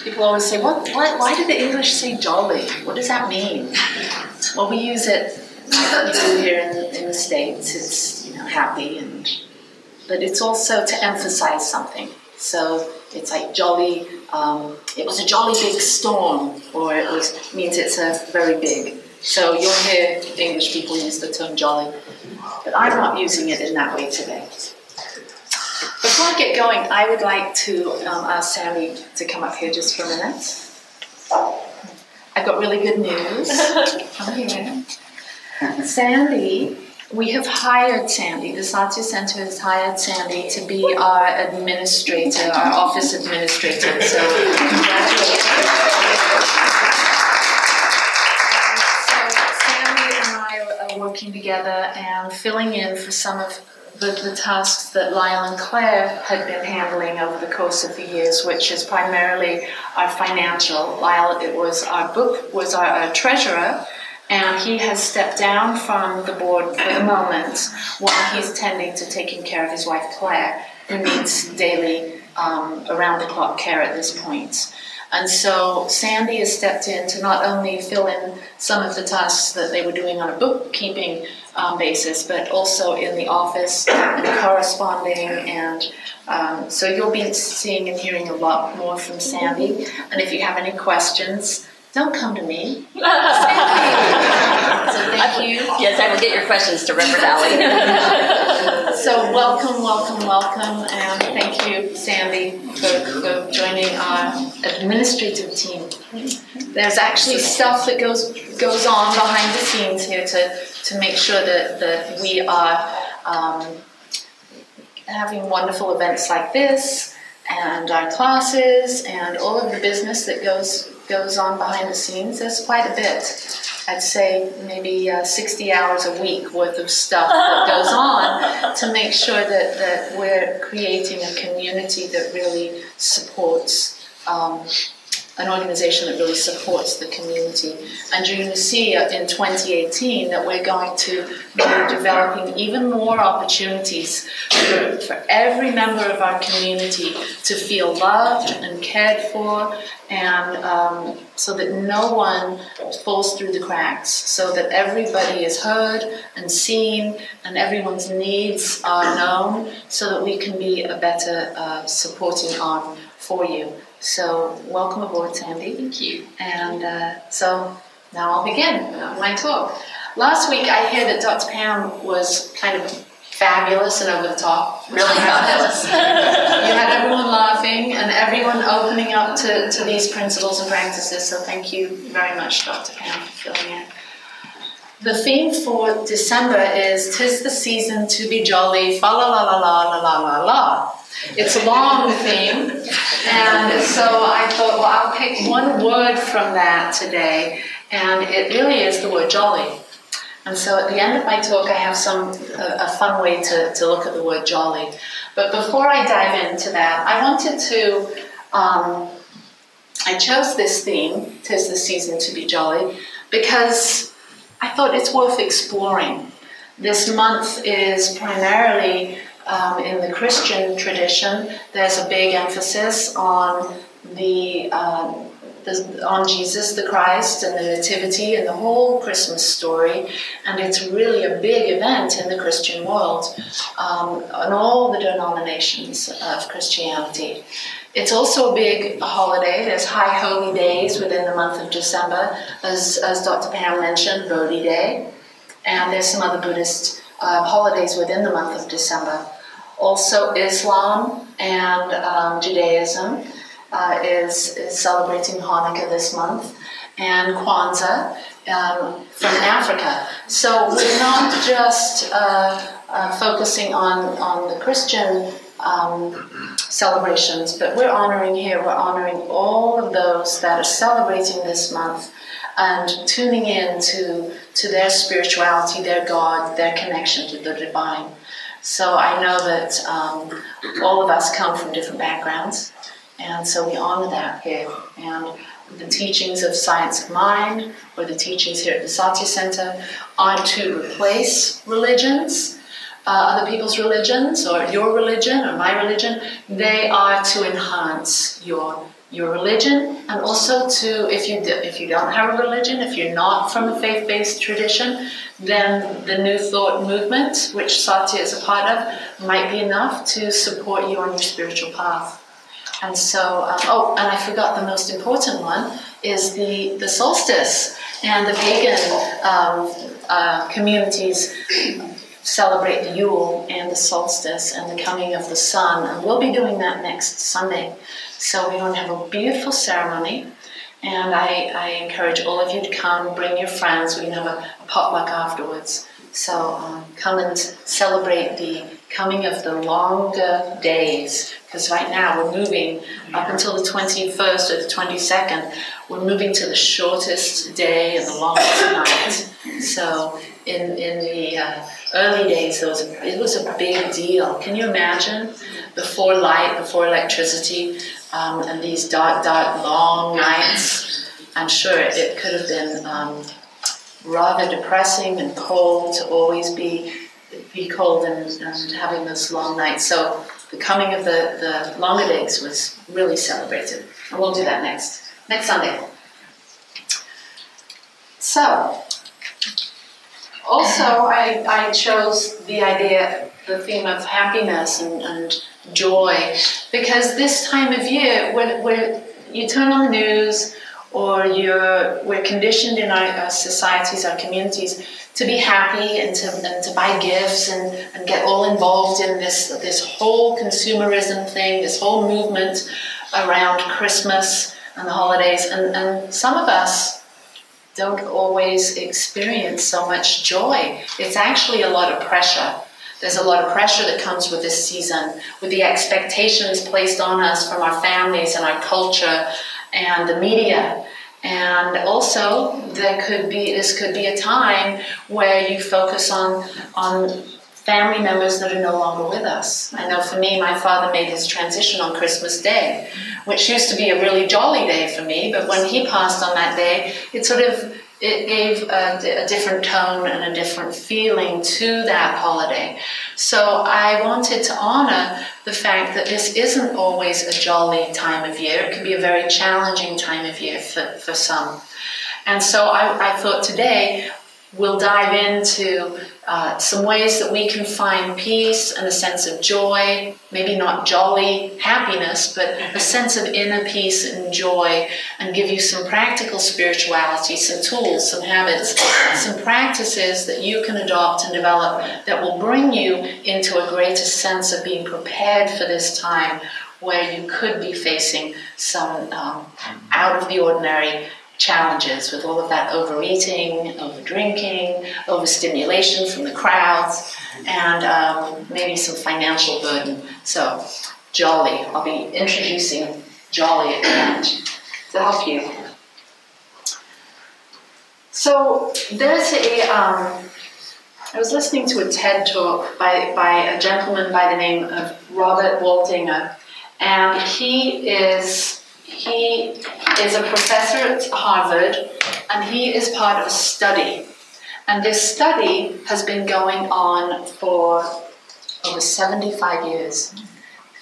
People always say, why do the English say jolly? What does that mean? Well, we use it like we do here in the States. It's, happy, but it's also to emphasize something. So it's like jolly, it was a jolly big storm, or means it's a very big. So you'll hear English people use the term jolly, but I'm not using it in that way today. Before I get going, I would like to ask Sandy to come up here just for a minute. I've got really good news. Come here. Sandy, we have hired Sandy. The Satya Center has hired Sandy to be our administrator, our office administrator. So congratulations. So Sandy and I are working together and filling in for some of the tasks that Lyle and Claire had been handling over the course of the years, which is primarily our financial. Lyle, was our treasurer, and he has stepped down from the board for the moment while he's tending to taking care of his wife Claire, who needs daily around-the-clock care at this point. And so Sandy has stepped in to not only fill in some of the tasks that they were doing on a bookkeeping basis, but also in the office and corresponding. And so you'll be seeing and hearing a lot more from Sandy. And if you have any questions, don't come to me. So thank you. Yes, I will get your questions to Reverend Allie. So welcome, and thank you, Sandy, for joining our administrative team. There's actually stuff that goes on behind the scenes here to make sure that we are having wonderful events like this, and our classes, and all of the business that goes on behind the scenes. There's quite a bit. I'd say maybe 60 hours a week worth of stuff that goes on to make sure that we're creating a community that really supports, an organization that really supports the community. And you're going to see in 2018 that we're going to be developing even more opportunities for every member of our community to feel loved and cared for, and so that no one falls through the cracks, so that everybody is heard and seen and everyone's needs are known, so that we can be a better supporting arm for you. So welcome aboard, Sandy. Thank you. And so now I'll begin my talk. Last week I heard that Dr. Pam was kind of fabulous and over the top. Really fabulous. You had everyone laughing and everyone opening up to these principles and practices. So thank you very much, Dr. Pam, for filling in. The theme for December is "'Tis the season to be jolly, fa la la la la la la la la." It's a long theme, and so I thought, well, I'll pick one word from that today, and it really is the word jolly. And so at the end of my talk, I have a fun way to look at the word jolly. But before I dive into that, I wanted to, I chose this theme, "'Tis the season to be jolly," because I thought it's worth exploring. This month is primarily in the Christian tradition. There's a big emphasis on on Jesus the Christ and the Nativity and the whole Christmas story, and it's really a big event in the Christian world, on all the denominations of Christianity. It's also a big holiday. There's high holy days within the month of December, as Dr. Pam mentioned, Bodhi Day, and there's some other Buddhist holidays within the month of December. Also, Islam and Judaism is celebrating Hanukkah this month, and Kwanzaa from Africa. So we're not just focusing on the Christian celebrations, but we're honoring all of those that are celebrating this month and tuning in to their spirituality, their God, their connection to the divine. So I know that all of us come from different backgrounds, and so we honor that here. And the teachings of Science of Mind, or the teachings here at the Satya Center, aren't to replace religions, other people's religions, or your religion, or my religion. They are to enhance your religion, and also to, if you don't have a religion, if you're not from a faith-based tradition, then the New Thought movement, which Satya is a part of, might be enough to support you on your spiritual path. And so, and I forgot the most important one, is the solstice. And the pagan communities celebrate the Yule and the solstice and the coming of the sun. And we'll be doing that next Sunday. So we're going to have a beautiful ceremony. And I encourage all of you to come, bring your friends. We can have a potluck afterwards. So come and celebrate the coming of the longer days. Because right now we're moving up until the 21st or the 22nd. We're moving to the shortest day and the longest night. So in the early days, it was a big deal. Can you imagine? Before light, before electricity, and these dark, long nights. I'm sure it could have been rather depressing and cold to always be cold and having those long nights. So the coming of the longer days was really celebrated. And we'll do that next Sunday. So, also I chose the theme of happiness and joy, because this time of year, when you turn on the news, or we're conditioned in our societies, our communities, to be happy and to buy gifts and get all involved in this whole consumerism thing, this whole movement around Christmas and the holidays. And some of us don't always experience so much joy. It's actually a lot of pressure. There's a lot of pressure that comes with this season, with the expectations placed on us from our families and our culture and the media. And also, this could be a time where you focus on family members that are no longer with us. I know for me, my father made his transition on Christmas Day, which used to be a really jolly day for me, but when he passed on that day, it gave a different tone and a different feeling to that holiday. So I wanted to honor the fact that this isn't always a jolly time of year. It can be a very challenging time of year for some. And so I thought today we'll dive into some ways that we can find peace and a sense of joy, maybe not jolly happiness, but a sense of inner peace and joy, and give you some practical spirituality, some tools, some habits, some practices that you can adopt and develop that will bring you into a greater sense of being prepared for this time where you could be facing some out of the ordinary challenges with all of that overeating, overdrinking, overstimulation from the crowds, and maybe some financial burden. So, jolly. I'll be introducing jolly at the end to help you. So, there's I was listening to a TED talk by a gentleman by the name of Robert Waldinger, and he is a professor at Harvard, and he is part of a study. And this study has been going on for over 75 years.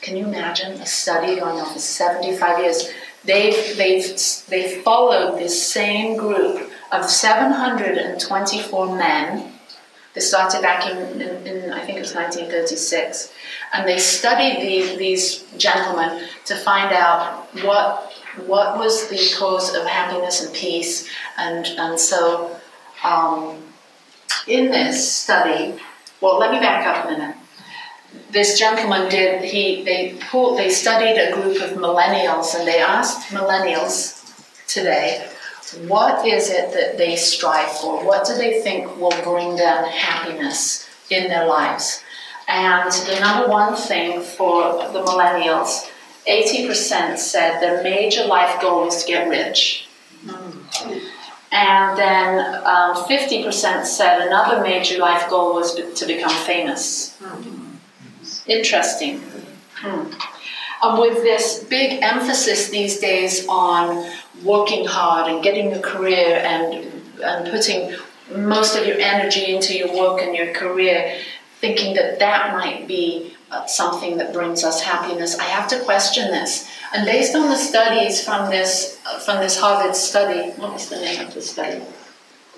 Can you imagine a study going on for 75 years? They've followed this same group of 724 men. They started back in I think it was 1936. And they studied these gentlemen to find out what was the cause of happiness and peace. And so in this study, well, let me back up a minute. This gentleman they studied a group of millennials, and they asked millennials today, what is it that they strive for? What do they think will bring them happiness in their lives? And the number one thing for the millennials, 80% said their major life goal was to get rich. And then 50% said another major life goal was to become famous. Interesting. With this big emphasis these days on working hard and getting a career and putting most of your energy into your work and your career, thinking that that might be something that brings us happiness. I have to question this. And based on the studies from this Harvard study, what was the name of the study?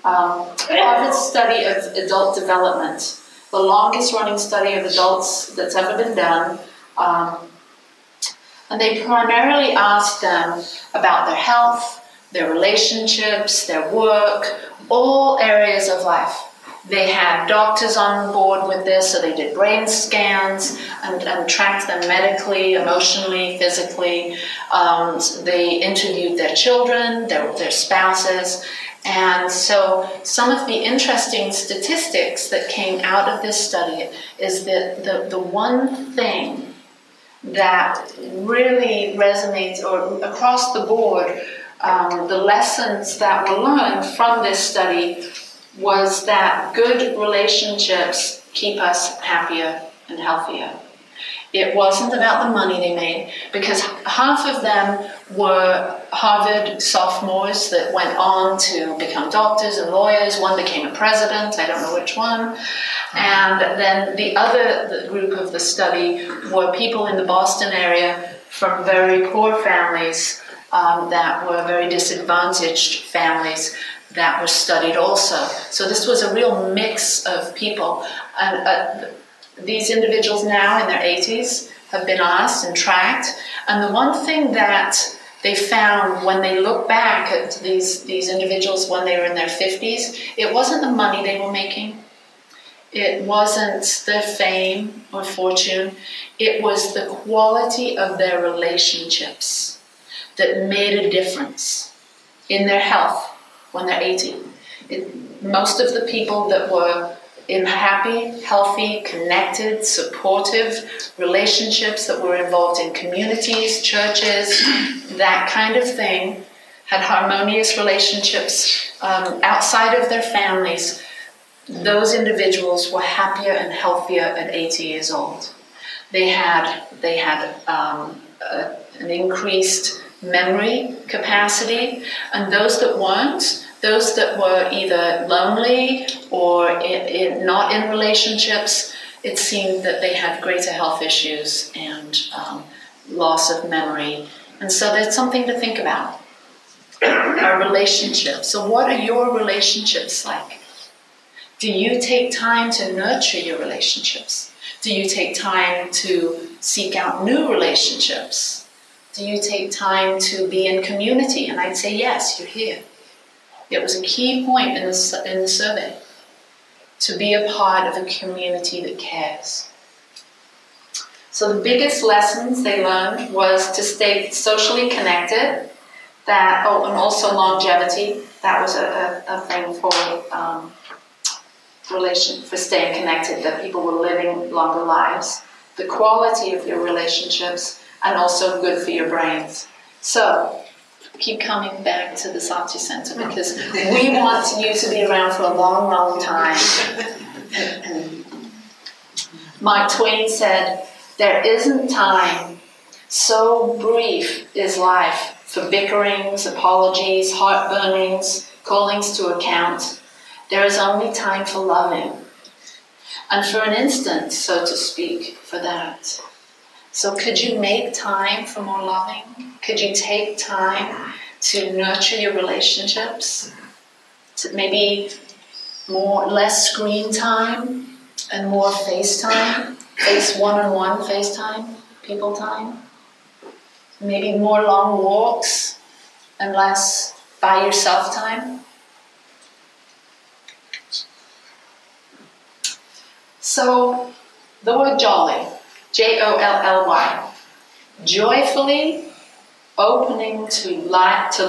Harvard study of adult development, the longest running study of adults that's ever been done. And they primarily asked them about their health, their relationships, their work, all areas of life. They had doctors on board with this, so they did brain scans and tracked them medically, emotionally, physically. They interviewed their children, their spouses. And so some of the interesting statistics that came out of this study is that the one thing that really resonates, or across the board, the lessons that were learned from this study was that good relationships keep us happier and healthier. It wasn't about the money they made, because half of them were Harvard sophomores that went on to become doctors and lawyers. One became a president, I don't know which one. And then the group of the study were people in the Boston area from very poor families that were very disadvantaged families that were studied also. So this was a real mix of people. And these individuals now in their 80s have been asked and tracked. And the one thing that they found when they look back at these individuals when they were in their 50s, it wasn't the money they were making. It wasn't their fame or fortune. It was the quality of their relationships that made a difference in their health when they're 80. Most of the people that were in happy, healthy, connected, supportive relationships that were involved in communities, churches, that kind of thing, had harmonious relationships outside of their families, those individuals were happier and healthier at 80 years old. They had an increased memory capacity, and those that weren't, those that were either lonely or not in relationships, it seemed that they had greater health issues and loss of memory. And so there's something to think about. Our relationships. So what are your relationships like? Do you take time to nurture your relationships? Do you take time to seek out new relationships? Do you take time to be in community? And I'd say yes, you're here. It was a key point in the survey, to be a part of a community that cares. So the biggest lessons they learned was to stay socially connected, and also longevity. That was a thing for for staying connected, that people were living longer lives. The quality of your relationships, and also good for your brains. So keep coming back to the Satya Center, because we want you to be around for a long, long time. Mark Twain said, "There isn't time, so brief is life, for bickerings, apologies, heartburnings, callings to account. There is only time for loving, and for an instant, so to speak, for that." So could you make time for more loving? Could you take time to nurture your relationships? To maybe less screen time and more FaceTime, one-on-one FaceTime, people time? Maybe more long walks and less by yourself time? So the word jolly, Jolly, joyfully opening to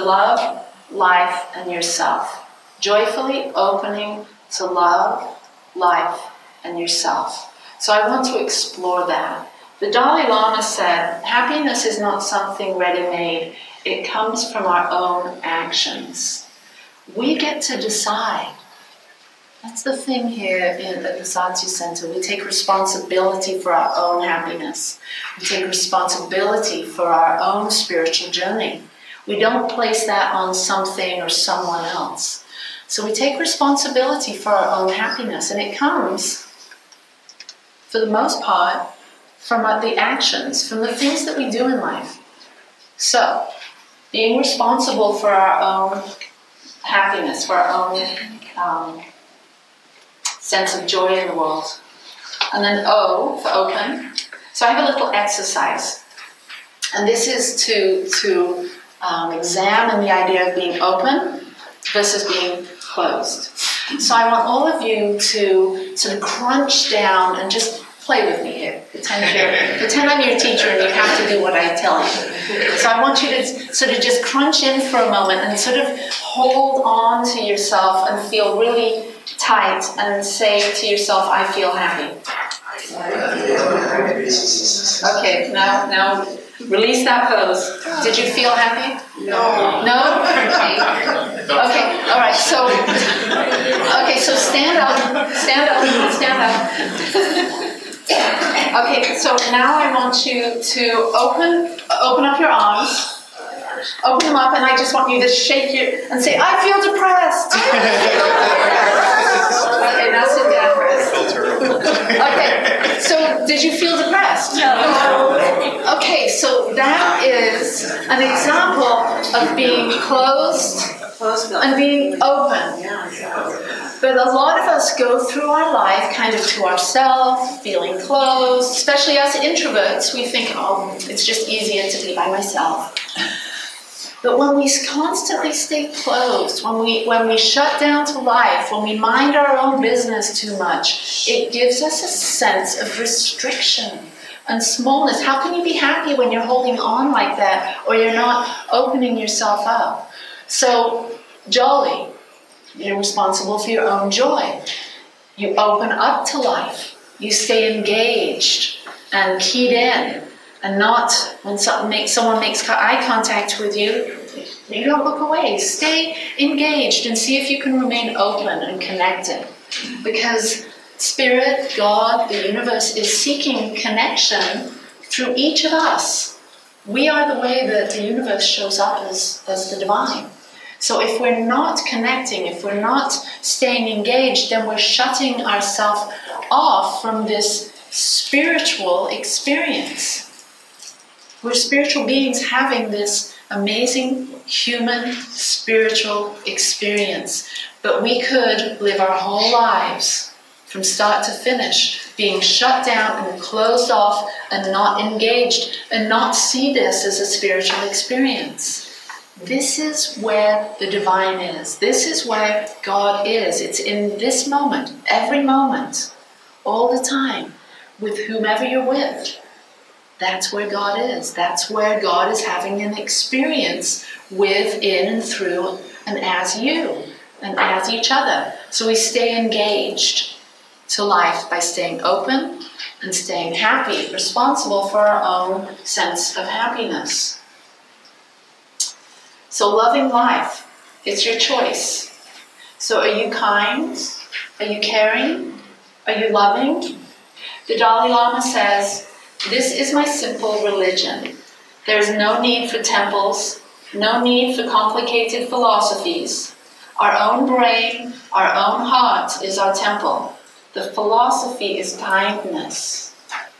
love, life, and yourself. Joyfully opening to love, life, and yourself. So I want to explore that. The Dalai Lama said, happiness is not something ready-made. It comes from our own actions. We get to decide. That's the thing here at the Satya Center. We take responsibility for our own happiness. We take responsibility for our own spiritual journey. We don't place that on something or someone else. So we take responsibility for our own happiness, and it comes for the most part, from the actions, from the things that we do in life. So, being responsible for our own happiness, for our own sense of joy in the world. And then O for open. So I have a little exercise. And this is to examine the idea of being open versus being closed. So I want all of you to sort of crunch down and just play with me here. Pretend I'm your teacher and you have to do what I tell you. So I want you to sort of just crunch in for a moment and sort of hold on to yourself and feel really tight and say to yourself, I feel happy. Okay, now release that pose. Did you feel happy? No. No? Okay, all right, so stand up. Okay, so now I want you to open up your arms. Open them up, and I just want you to shake your and say, I feel depressed. Okay, now sit down. Okay, so did you feel depressed? No. Okay, so that is an example of being closed and being open. But a lot of us go through our life kind of to ourselves, feeling closed, especially us introverts. We think, oh, it's just easier to be by myself. But when we constantly stay closed, when we shut down to life, when we mind our own business too much, it gives us a sense of restriction and smallness. How can you be happy when you're holding on like that or you're not opening yourself up? So, jolly, you're responsible for your own joy. You open up to life. You stay engaged and keyed in. And not when someone makes eye contact with you, you don't look away. Stay engaged and see if you can remain open and connected. Because Spirit, God, the universe is seeking connection through each of us. We are the way that the universe shows up as the divine. So if we're not connecting, if we're not staying engaged, then we're shutting ourselves off from this spiritual experience. We're spiritual beings having this amazing human spiritual experience. But we could live our whole lives from start to finish being shut down and closed off and not engaged and not see this as a spiritual experience. This is where the divine is. This is where God is. It's in this moment, every moment, all the time, with whomever you're with. That's where God is. That's where God is having an experience with, in, and through, and as you, and as each other. So we stay engaged to life by staying open and staying happy, responsible for our own sense of happiness. So loving life, it's your choice. So are you kind? Are you caring? Are you loving? The Dalai Lama says, this is my simple religion. There is no need for temples, no need for complicated philosophies. Our own brain, our own heart is our temple. The philosophy is kindness.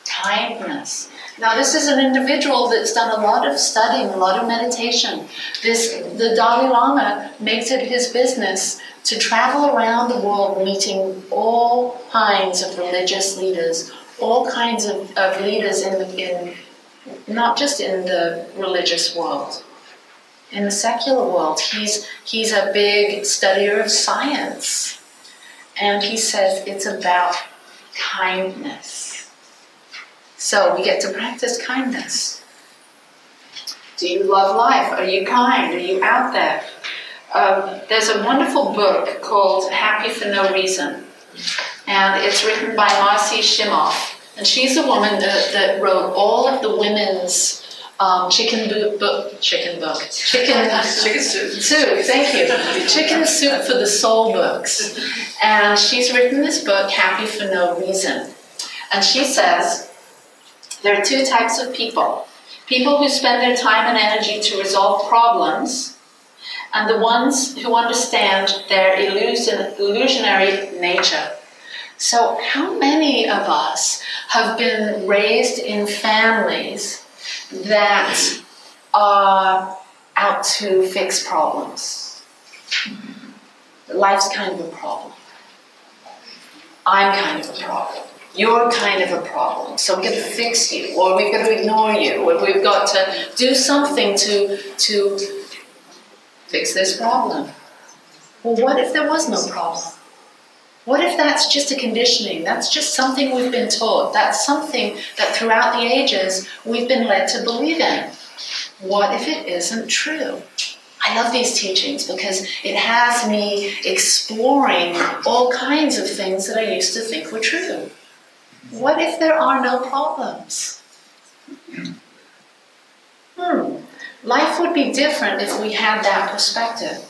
Kindness. Now this is an individual that's done a lot of studying, a lot of meditation. The Dalai Lama makes it his business to travel around the world meeting all kinds of religious leaders, all kinds of leaders in not just in the religious world, in the secular world. He's a big studier of science. And he says it's about kindness. So we get to practice kindness. Do you love life? Are you kind? Are you out there? There's a wonderful book called Happy for No Reason. And it's written by Marcy Shimoff. And she's a woman that wrote all of the women's chicken soup, thank you. Chicken soup for the soul books. And she's written this book, Happy for No Reason. And she says, there are two types of people. People who spend their time and energy to resolve problems, and the ones who understand their illusionary nature. So how many of us have been raised in families that are out to fix problems. Life's kind of a problem. I'm kind of a problem. You're kind of a problem. So we're going to fix you, or we've got to ignore you, or we've got to do something to fix this problem. Well, what if there was no problem? What if that's just a conditioning? That's just something we've been taught. That's something that throughout the ages we've been led to believe in. What if it isn't true? I love these teachings because it has me exploring all kinds of things that I used to think were true. What if there are no problems? Life would be different if we had that perspective.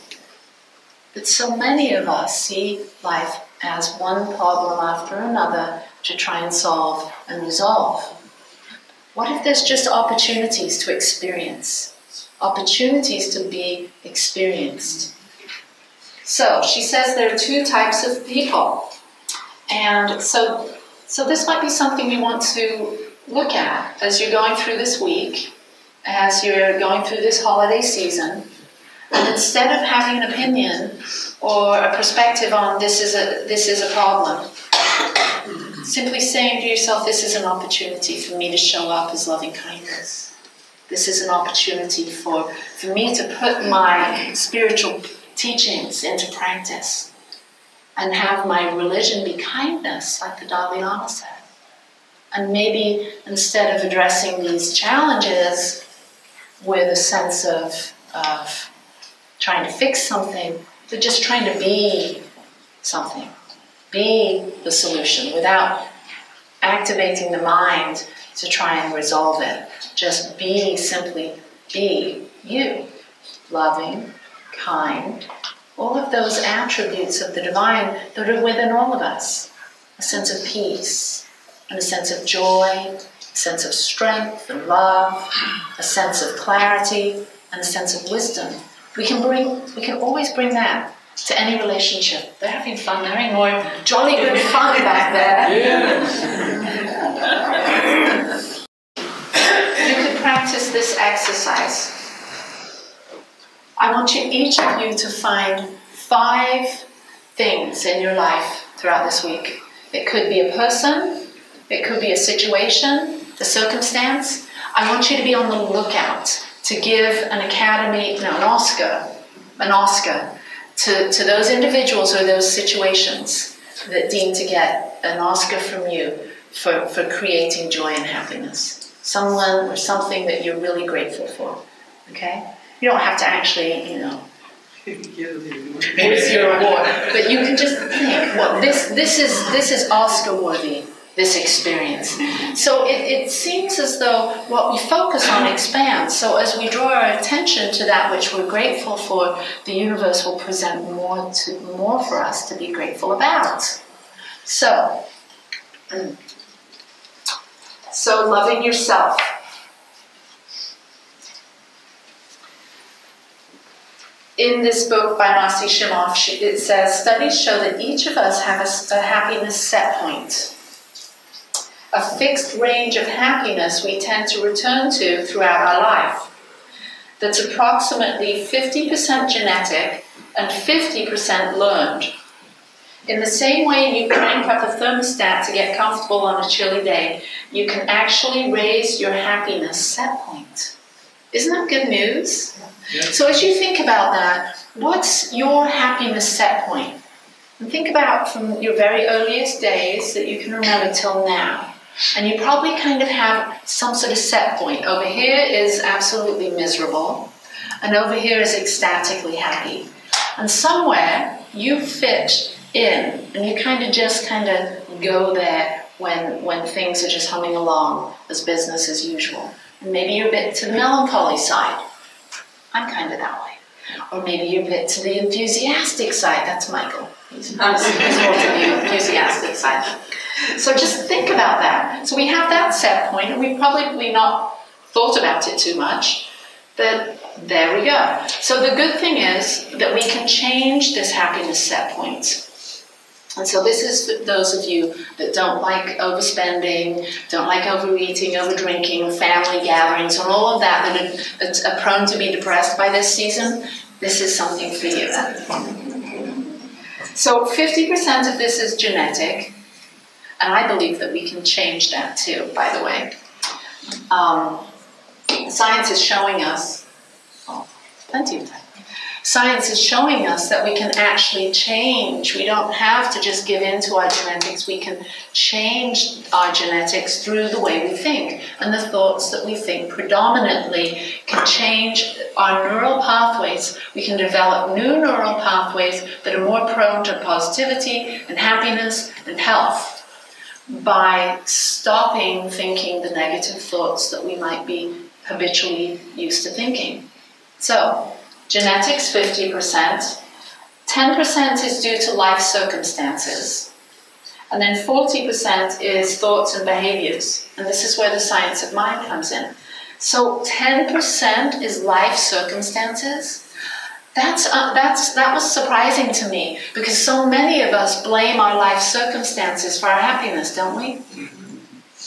But so many of us see life as one problem after another to try and solve and resolve. What if there's just opportunities to experience? Opportunities to be experienced. So she says there are two types of people. And so this might be something you want to look at as you're going through this week, as you're going through this holiday season. And instead of having an opinion or a perspective on this is a problem, simply saying to yourself, this is an opportunity for me to show up as loving kindness. This is an opportunity for me to put my spiritual teachings into practice and have my religion be kindness, like the Dalai Lama said. And maybe instead of addressing these challenges with a sense of trying to fix something, but just trying to be something, be the solution without activating the mind to try and resolve it. Just be, simply be you, loving, kind, all of those attributes of the divine that are within all of us. A sense of peace, and a sense of joy, a sense of strength and love, a sense of clarity, and a sense of wisdom. We can always bring that to any relationship. They're having fun, they're having more jolly good fun back there. You could practice this exercise. I want each of you to find 5 things in your life throughout this week. It could be a person, it could be a situation, a circumstance. I want you to be on the lookout to give an Oscar to those individuals or those situations that deem to get an Oscar from you for creating joy and happiness. Someone or something that you're really grateful for. Okay? You don't have to actually, what's your award? But you can just think, well, this is Oscar worthy. This experience. So it seems as though what we focus on expands. So as we draw our attention to that which we're grateful for, the universe will present more for us to be grateful about. So loving yourself. In this book by Nasi Shimoff, it says, studies show that each of us have a happiness set point. A fixed range of happiness we tend to return to throughout our life. That's approximately 50% genetic and 50% learned. In the same way you crank up a thermostat to get comfortable on a chilly day, you can actually raise your happiness set point. Isn't that good news? Yeah. So as you think about that, what's your happiness set point? And think about from your very earliest days that you can remember till now. And you probably kind of have some sort of set point. Over here is absolutely miserable, and over here is ecstatically happy. And somewhere you fit in, and you kind of go there when things are just humming along as business as usual. And maybe you're a bit to the melancholy side. I'm kind of that way. Or maybe you're a bit to the enthusiastic side. That's Michael. He's more to the enthusiastic side. So just think about that. So we have that set point, and we've probably not thought about it too much, but there we go. So the good thing is that we can change this happiness set point. And so this is for those of you that don't like overspending, don't like overeating, overdrinking, family gatherings, and all of that are prone to be depressed by this season. This is something for you. So 50% of this is genetic, and I believe that we can change that too, by the way. Science is showing us, plenty of time. Science is showing us that we can actually change. We don't have to just give in to our genetics. We can change our genetics through the way we think. And the thoughts that we think predominantly can change our neural pathways. We can develop new neural pathways that are more prone to positivity and happiness and health by stopping thinking the negative thoughts that we might be habitually used to thinking. So, genetics 50%, 10% is due to life circumstances, and then 40% is thoughts and behaviors. And this is where the science of mind comes in. So 10% is life circumstances. That was surprising to me, because so many of us blame our life circumstances for our happiness, don't we?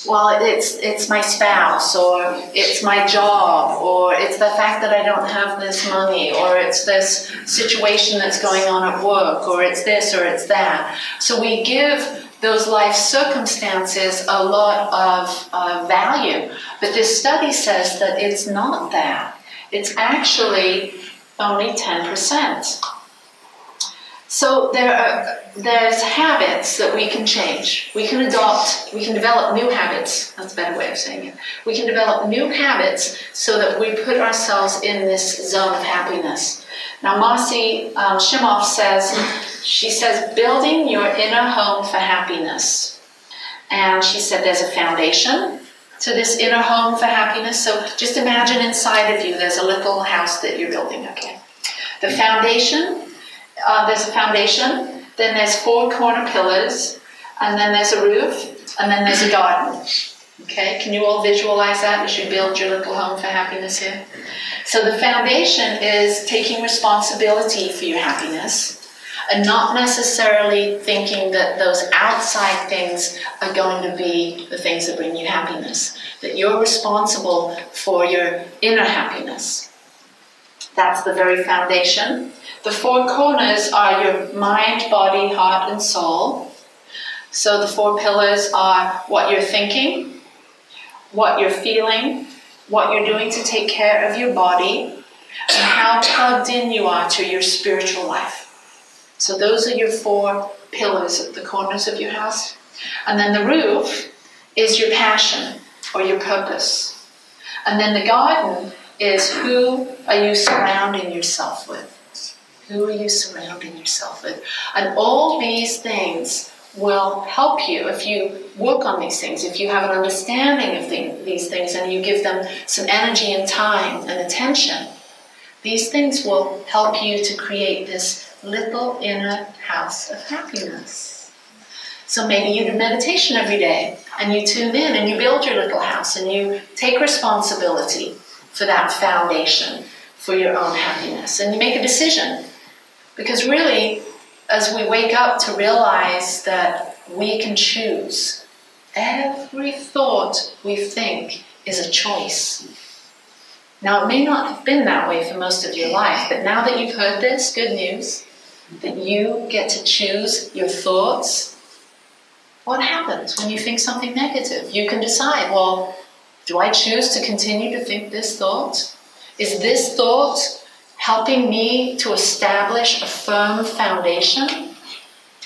Well, it's my spouse, or it's my job, or it's the fact that I don't have this money, or it's this situation that's going on at work, or it's this or it's that. So we give those life circumstances a lot of value. But this study says that it's not that. It's actually only 10%. So there's habits that we can change. We can develop new habits. That's a better way of saying it. We can develop new habits so that we put ourselves in this zone of happiness. Now, Marcy Shimoff says, building your inner home for happiness. And she said there's a foundation to this inner home for happiness. So just imagine inside of you there's a little house that you're building, okay? The foundation, there's a foundation, then there's 4 corner pillars, and then there's a roof, and then there's a garden. Okay, can you all visualize that as you build your little home for happiness here? So the foundation is taking responsibility for your happiness, and not necessarily thinking that those outside things are going to be the things that bring you happiness, that you're responsible for your inner happiness. That's the very foundation. The 4 corners are your mind, body, heart, and soul. So the 4 pillars are what you're thinking, what you're feeling, what you're doing to take care of your body, and how plugged in you are to your spiritual life. So those are your 4 pillars at the corners of your house. And then the roof is your passion or your purpose. And then the garden is who are you surrounding yourself with? Who are you surrounding yourself with? And all these things will help you if you work on these things, if you have an understanding of these things and you give them some energy and time and attention. These things will help you to create this little inner house of happiness. So maybe you do meditation every day and you tune in and you build your little house and you take responsibility for that foundation, for your own happiness. And you make a decision. Because really, as we wake up to realize that we can choose, every thought we think is a choice. Now, it may not have been that way for most of your life, but now that you've heard this, good news, that you get to choose your thoughts, what happens when you think something negative? You can decide, well, do I choose to continue to think this thought? Is this thought helping me to establish a firm foundation?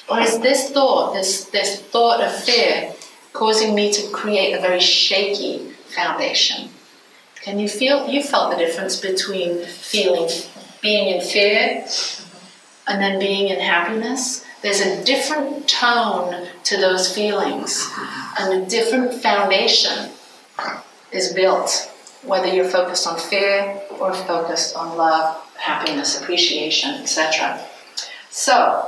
Or is this thought, this thought of fear, causing me to create a very shaky foundation? Can you feel, you felt the difference between being in fear and then being in happiness? There's a different tone to those feelings, and a different foundation is built, whether you're focused on fear or focused on love, happiness, appreciation, etc. So,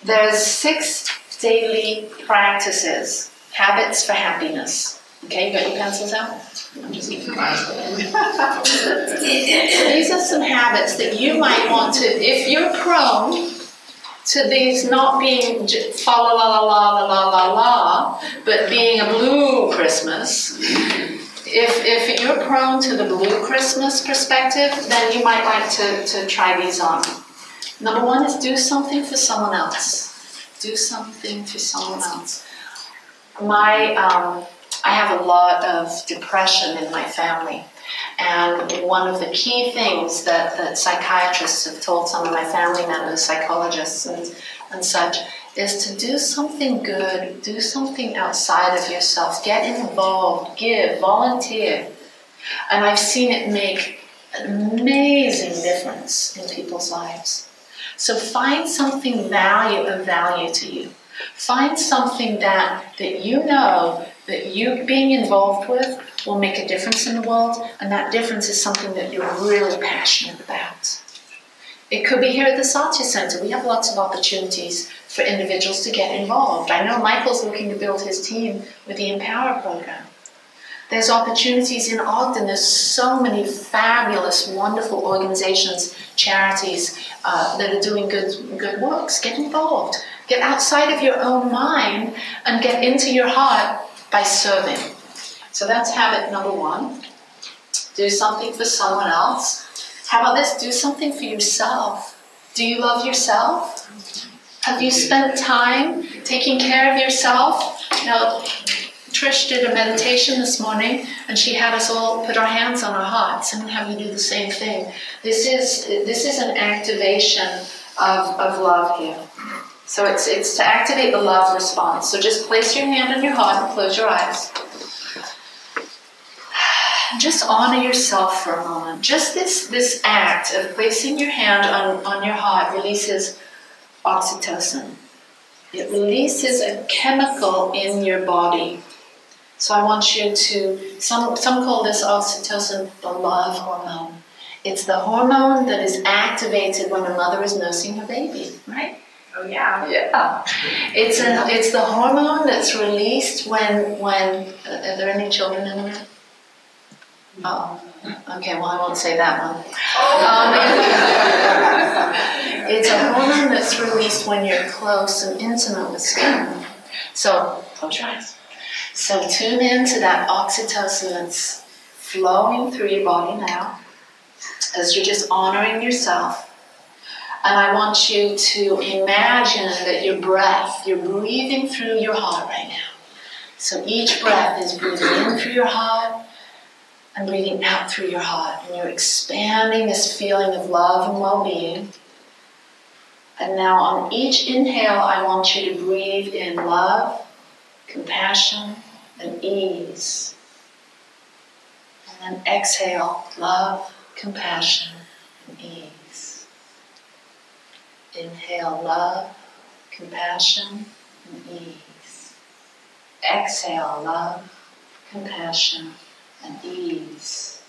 there's 6 daily practices, habits for happiness. Okay, you got your pencils out? I'm just keeping my eyes open. So these are some habits that you might want to, if you're prone to these not being fa la la la la la la la, but being a blue Christmas. If you're prone to the blue Christmas perspective, then you might like to try these on. Number one is do something for someone else. Do something for someone else. I have a lot of depression in my family. And one of the key things that psychiatrists have told some of my family members, psychologists and such, is to do something good, do something outside of yourself, get involved, give, volunteer. And I've seen it make an amazing difference in people's lives. So find something of value to you. Find something that you know that you being involved with will make a difference in the world, and that difference is something that you're really passionate about. It could be here at the Satya Center. We have lots of opportunities for individuals to get involved. I know Michael's looking to build his team with the Empower program. There's opportunities in Ogden. There's so many fabulous, wonderful organizations, charities that are doing good works. Get involved. Get outside of your own mind and get into your heart by serving. So that's habit number one. Do something for someone else. How about this? Do something for yourself. Do you love yourself? Have you spent time taking care of yourself? Now, Trish did a meditation this morning, and she had us all put our hands on our hearts and have you do the same thing. This is an activation of love here. So it's to activate the love response. So just place your hand on your heart and close your eyes. Just honor yourself for a moment. Just this act of placing your hand on your heart releases oxytocin. It releases a chemical in your body. So I want you to, some call this oxytocin the love hormone. It's the hormone that is activated when a mother is nursing her baby, right? Oh yeah. Yeah. It's the hormone that's released when are there any children in the room? Oh, okay, well I won't say that one. It's a hormone that's released when you're close and intimate with someone. So, close your eyes. So tune into that oxytocin that's flowing through your body now as you're just honoring yourself. And I want you to imagine that your breath, you're breathing through your heart right now. So each breath is breathing in through your heart and breathing out through your heart. And you're expanding this feeling of love and well-being. And now on each inhale, I want you to breathe in love, compassion, and ease. And then exhale, love, compassion, and ease. Inhale, love, compassion, and ease. Exhale, love, compassion, and ease.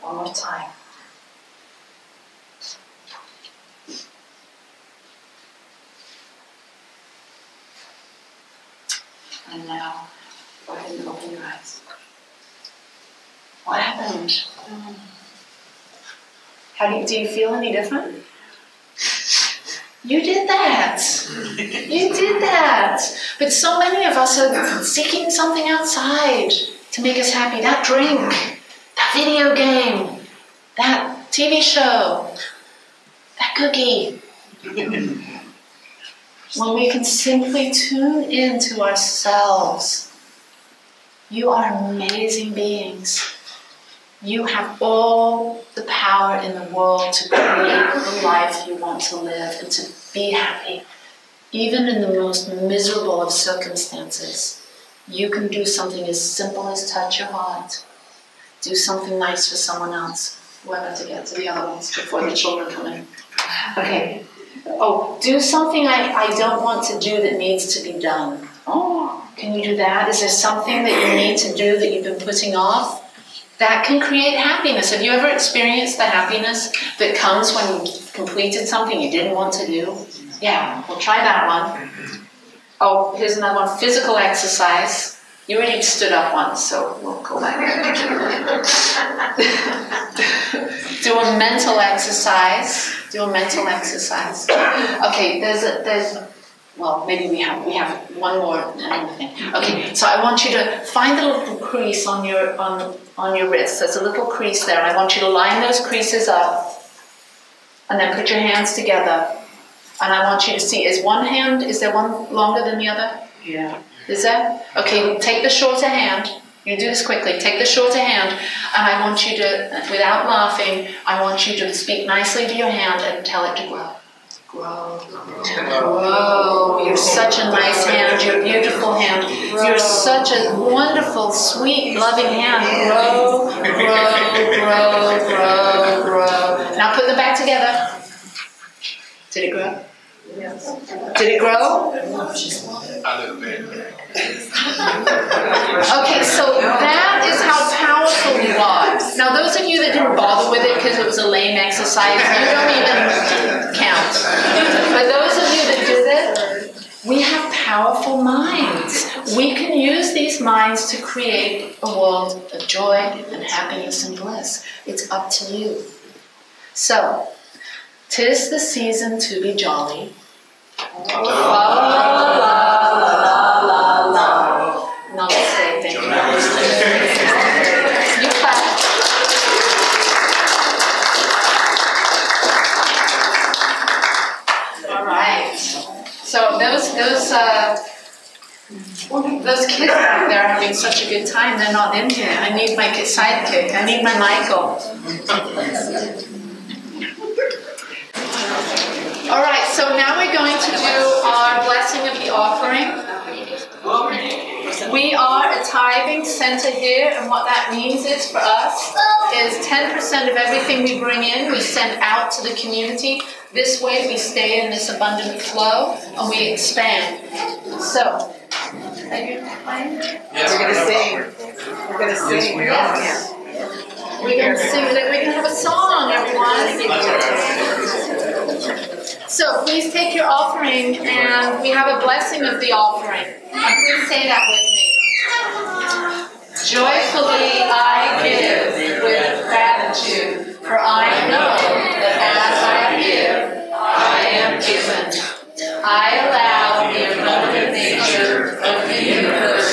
One more time. And now, go ahead and open your eyes. What happened? Do you feel any different? You did that. You did that. But so many of us are seeking something outside to make us happy. That drink, that video game, that TV show, that cookie. When we can simply tune into ourselves, you are amazing beings. You have all the power in the world to create the life you want to live and to be happy. Even in the most miserable of circumstances, you can do something as simple as touch your heart. Do something nice for someone else. We're going to get to the other ones before the children come in. Okay. Oh, do something I don't want to do that needs to be done. Oh, can you do that? Is there something that you need to do that you've been putting off? That can create happiness. Have you ever experienced the happiness that comes when you completed something you didn't want to do? Yeah, we'll try that one. Oh, here's another one. Physical exercise. You already stood up once, so we'll go back. Do a mental exercise. Do a mental exercise. Okay, well, maybe we have one more thing. Okay, so I want you to find a little crease on your wrist. There's a little crease there. I want you to line those creases up, and then put your hands together. And I want you to see, is there one longer than the other? Yeah. Is there? Okay, take the shorter hand. You do this quickly. Take the shorter hand, and I want you to, without laughing, I want you to speak nicely to your hand and tell it to grow. Grow. Grow. You're such a nice hand. You're a beautiful hand. You're such a wonderful, sweet, loving hand. Grow, grow, grow, grow, grow. Now put them back together. Did it grow? Yes. Did it grow? A little bit. Okay, so that is how powerful you are. Now, those of you that didn't bother with it because it was a lame exercise, you don't even count. But those of you that did it, we have powerful minds. We can use these minds to create a world of joy and happiness and bliss. It's up to you. So, 'tis the season to be jolly. La la la la la la la. Namaste. Thank you. You clap. All right. So those kids back there are having such a good time. They're not in here. I need my sidekick. I need my Michael. All right, so now we're going to do our blessing of the offering. We are a tithing center here, and what that means is for us is 10% of everything we bring in, we send out to the community. This way we stay in this abundant flow, and we expand. So, are you playing? Yes, we're going to sing. We're going to sing. Yes. We're going to sing. We're going to have a song, everyone. So please take your offering, and we have a blessing of the offering. Please say that with me. Joyfully I give with gratitude, for I know that as I give, I am given. I allow the abundant nature of the universe